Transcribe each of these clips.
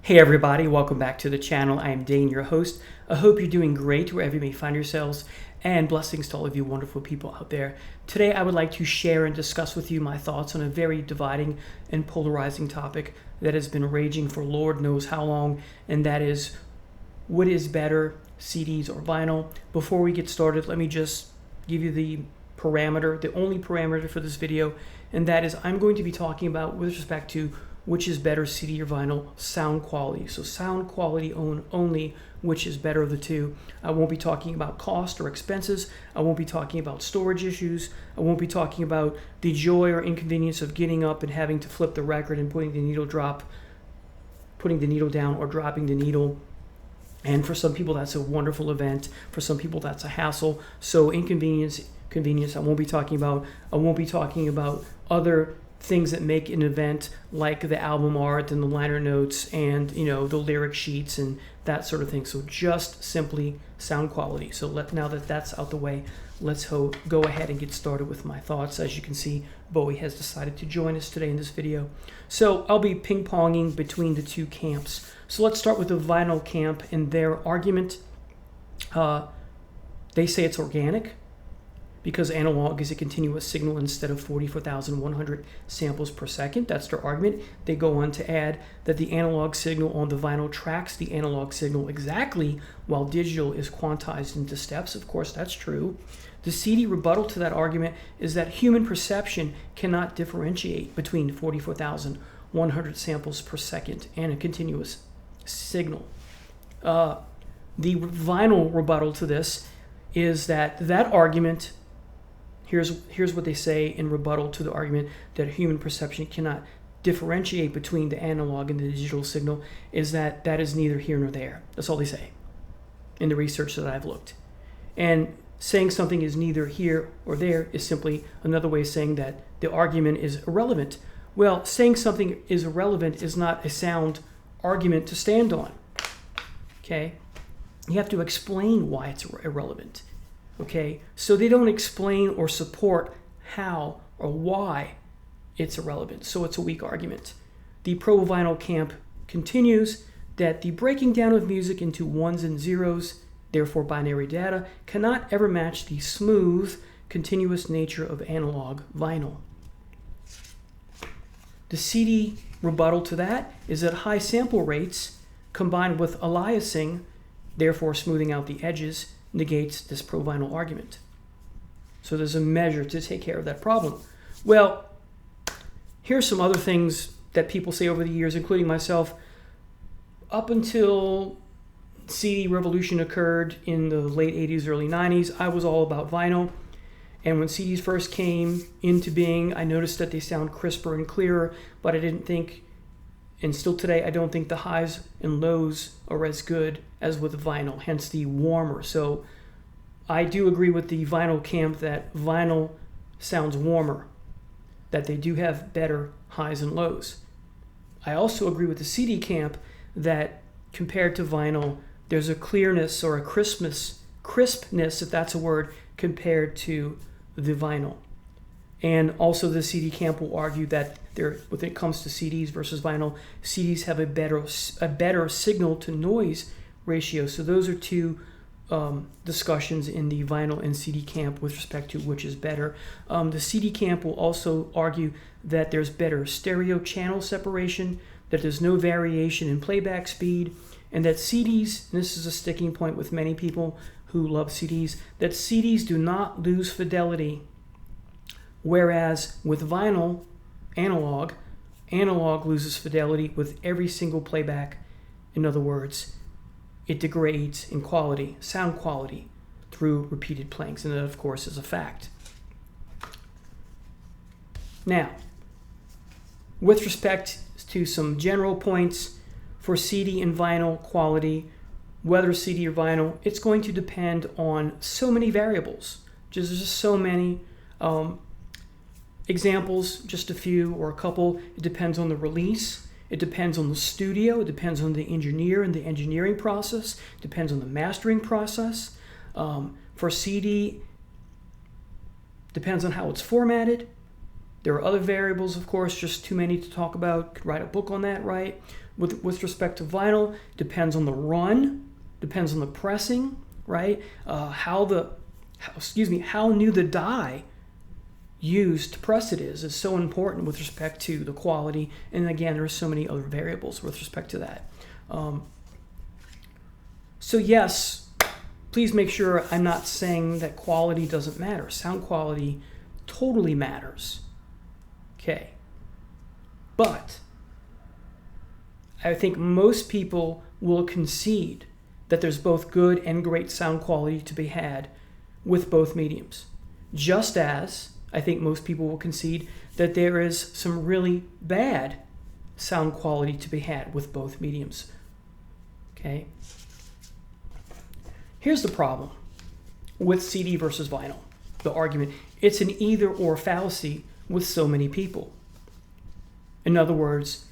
Hey everybody, welcome back to the channel. I am Dane, your host. I hope you're doing great wherever you may find yourselves, and blessings to all of you wonderful people out there. Today I would like to share and discuss with you my thoughts on a very dividing and polarizing topic that has been raging for Lord knows how long, and that is, what is better, CDs or vinyl? Before we get started, let me just give you the only parameter for this video, and that is I'm going to be talking about, with respect to which is better, CD or vinyl, sound quality. So sound quality only, which is better of the two. I won't be talking about cost or expenses. I won't be talking about storage issues. I won't be talking about the joy or inconvenience of getting up and having to flip the record and putting the needle down or dropping the needle. And for some people, that's a wonderful event. For some people, that's a hassle. So convenience, I won't be talking about. I won't be talking about other things that make an event, like the album art and the liner notes and the lyric sheets and that sort of thing. So just simply sound quality. So now that that's out the way, let's go ahead and get started with my thoughts. As you can see, Bowie has decided to join us today in this video. So I'll be ping-ponging between the two camps. So let's start with the vinyl camp and their argument. They say it's organic, because analog is a continuous signal instead of 44,100 samples per second. That's their argument. They go on to add that the analog signal on the vinyl tracks the analog signal exactly, while digital is quantized into steps. Of course, that's true. The CD rebuttal to that argument is that human perception cannot differentiate between 44,100 samples per second and a continuous signal. The vinyl rebuttal to this is that argument, Here's what they say in rebuttal to the argument that human perception cannot differentiate between the analog and the digital signal, is that is neither here nor there. That's all they say in the research that I've looked. And saying something is neither here or there is simply another way of saying that the argument is irrelevant. Well, saying something is irrelevant is not a sound argument to stand on. Okay? You have to explain why it's irrelevant. Okay, so they don't explain or support how or why it's irrelevant, so it's a weak argument. The pro-vinyl camp continues that the breaking down of music into ones and zeros, therefore binary data, cannot ever match the smooth, continuous nature of analog vinyl. The CD rebuttal to that is that high sample rates combined with aliasing, therefore smoothing out the edges, negates this pro-vinyl argument. So there's a measure to take care of that problem. Well, here's some other things that people say over the years, including myself. Up until CD revolution occurred in the late 80s, early 90s, I was all about vinyl. And when CDs first came into being, I noticed that they sound crisper and clearer, but I didn't think, and still today, I don't think the highs and lows are as good as with vinyl, hence the warmer. So I do agree with the vinyl camp that vinyl sounds warmer, that they do have better highs and lows. I also agree with the CD camp that compared to vinyl, there's a clearness or a crispness, if that's a word, compared to the vinyl. And also the CD camp will argue that when it comes to CDs versus vinyl, CDs have a better signal to noise ratio. So those are two discussions in the vinyl and CD camp with respect to which is better. The CD camp will also argue that there's better stereo channel separation, that there's no variation in playback speed, and that CDs, and this is a sticking point with many people who love CDs, that CDs do not lose fidelity. Whereas with vinyl, analog loses fidelity with every single playback. In other words, it degrades in quality, sound quality, through repeated playings, and that, of course, is a fact. Now, with respect to some general points for CD and vinyl quality, whether CD or vinyl, it's going to depend on so many variables. There's just so many. Examples, just a few or a couple. It depends on the release. It depends on the studio. It depends on the engineer and the engineering process. It depends on the mastering process. For CD, depends on how it's formatted. There are other variables, of course, just too many to talk about. Could write a book on that, right? With respect to vinyl, depends on the run, depends on the pressing, right? How new the die used to press it is so important with respect to the quality. And again, there are so many other variables with respect to that. So yes, please make sure I'm not saying that quality doesn't matter. Sound quality totally matters. Okay. But I think most people will concede that there's both good and great sound quality to be had with both mediums. Just as I think most people will concede that there is some really bad sound quality to be had with both mediums. Okay? Here's the problem with CD versus vinyl. The argument, it's an either-or fallacy with so many people. In other words,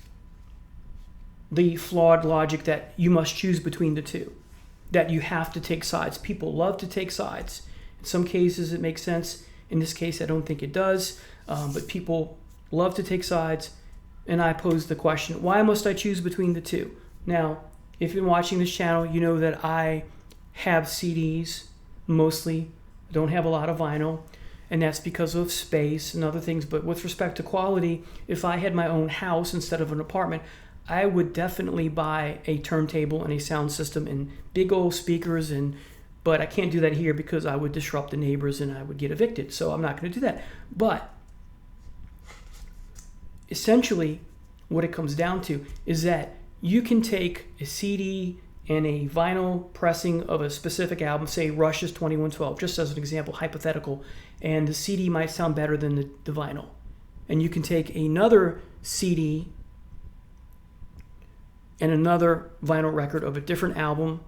the flawed logic that you must choose between the two, that you have to take sides. People love to take sides. In some cases, it makes sense. In this case, I don't think it does, but people love to take sides, and I pose the question, why must I choose between the two? Now, if you've been watching this channel, you know that I have CDs mostly. I don't have a lot of vinyl, and that's because of space and other things. But with respect to quality, if I had my own house instead of an apartment, I would definitely buy a turntable and a sound system and big old speakers, but I can't do that here because I would disrupt the neighbors and I would get evicted. So I'm not going to do that. But essentially, what it comes down to is that you can take a CD and a vinyl pressing of a specific album, say Rush's 2112, just as an example, hypothetical, and the CD might sound better than the vinyl. And you can take another CD and another vinyl record of a different album,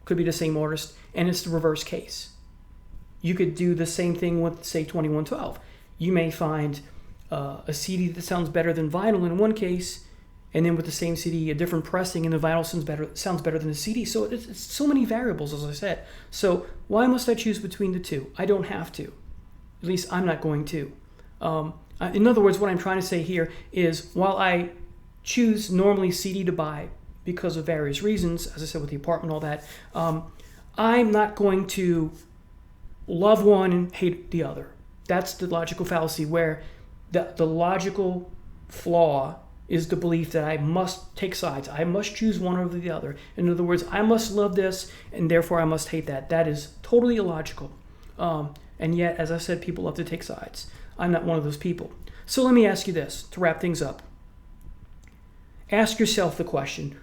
could be the same artist, and it's the reverse case. You could do the same thing with, say, 2112. You may find a CD that sounds better than vinyl in one case, and then with the same CD, a different pressing, and the vinyl sounds better than the CD. So it's so many variables, as I said. So why must I choose between the two? I don't have to. At least I'm not going to. In other words, what I'm trying to say here is, while I choose normally CD to buy because of various reasons, as I said with the apartment and all that, I'm not going to love one and hate the other. That's the logical fallacy, where the logical flaw is the belief that I must take sides. I must choose one over the other. In other words, I must love this and therefore I must hate that. That is totally illogical. And yet, as I said, people love to take sides. I'm not one of those people. So let me ask you this to wrap things up. Ask yourself the question,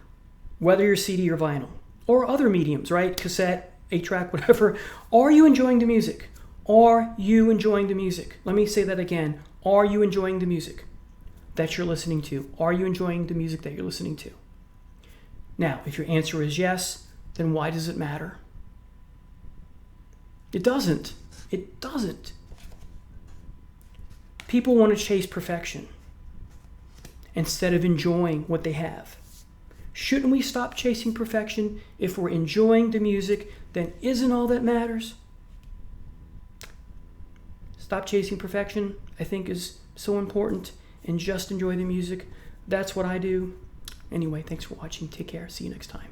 whether you're CD or vinyl or other mediums, right? Cassette, 8-track, whatever. Are you enjoying the music? Are you enjoying the music? Let me say that again. Are you enjoying the music that you're listening to? Are you enjoying the music that you're listening to? Now, if your answer is yes, then why does it matter? It doesn't. It doesn't. People want to chase perfection instead of enjoying what they have. Shouldn't we stop chasing perfection? If we're enjoying the music, then isn't all that matters? Stop chasing perfection, I think, is so important, and just enjoy the music. That's what I do. Anyway, thanks for watching. Take care. See you next time.